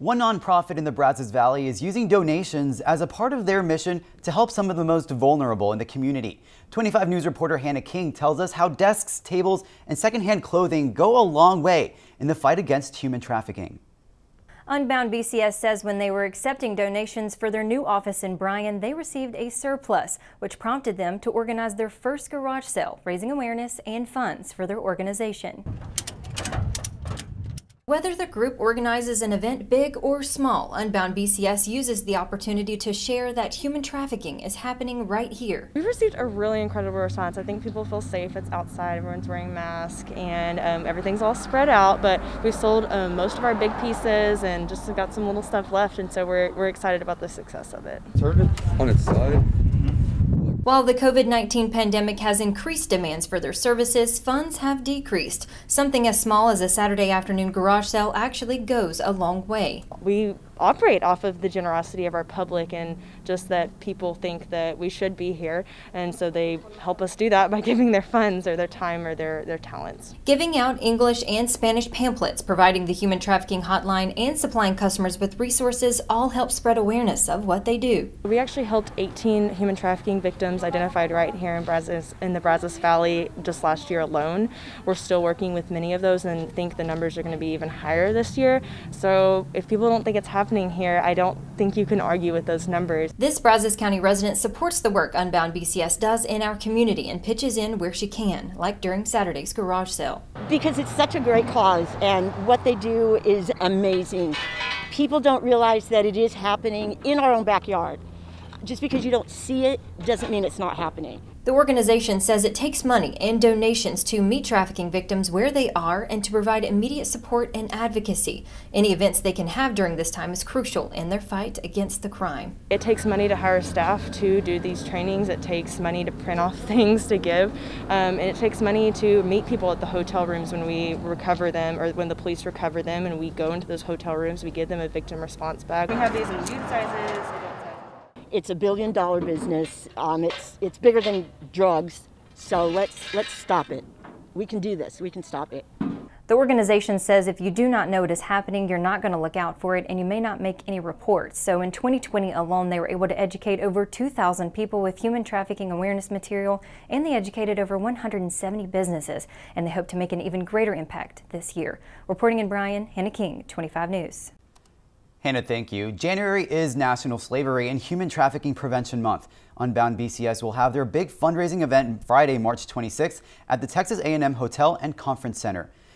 One nonprofit in the Brazos Valley is using donations as a part of their mission to help some of the most vulnerable in the community. 25 News reporter Hannah King tells us how desks, tables, and secondhand clothing go a long way in the fight against human trafficking. Unbound BCS says when they were accepting donations for their new office in Bryan, they received a surplus, which prompted them to organize their first garage sale, raising awareness and funds for their organization. Whether the group organizes an event big or small, Unbound BCS uses the opportunity to share that human trafficking is happening right here. We've received a really incredible response. I think people feel safe. It's outside, everyone's wearing masks, and everything's all spread out, but we've sold most of our big pieces and just got some little stuff left, and so we're excited about the success of it. Turn it on its side. While the COVID-19 pandemic has increased demands for their services, funds have decreased. Something as small as a Saturday afternoon garage sale actually goes a long way. We operate off of the generosity of our public and just that people think that we should be here, and so they help us do that by giving their funds or their time or their talents. Giving out English and Spanish pamphlets, providing the human trafficking hotline, and supplying customers with resources all help spread awareness of what they do. We actually helped 18 human trafficking victims identified right here in the Brazos Valley just last year alone. We're still working with many of those and think the numbers are going to be even higher this year. So if people don't think it's happening here, I don't think you can argue with those numbers. This Brazos County resident supports the work Unbound BCS does in our community and pitches in where she can, like during Saturday's garage sale. Because it's such a great cause and what they do is amazing. People don't realize that it is happening in our own backyard. Just because you don't see it doesn't mean it's not happening. The organization says it takes money and donations to meet trafficking victims where they are and to provide immediate support and advocacy. Any events they can have during this time is crucial in their fight against the crime. It takes money to hire staff to do these trainings. It takes money to print off things to give. And it takes money to meet people at the hotel rooms when we recover them or when the police recover them and we go into those hotel rooms. We give them a victim response bag. We have these in youth sizes. It's a billion-dollar business. It's bigger than drugs. So let's stop it. We can do this. We can stop it. The organization says if you do not know it is happening, you're not going to look out for it and you may not make any reports. So in 2020 alone, they were able to educate over 2,000 people with human trafficking awareness material, and they educated over 170 businesses, and they hope to make an even greater impact this year. Reporting in Bryan, Hannah King, 25 News. Hannah, thank you. January is National Slavery and Human Trafficking Prevention Month. Unbound BCS will have their big fundraising event Friday, March 26th at the Texas A&M Hotel and Conference Center.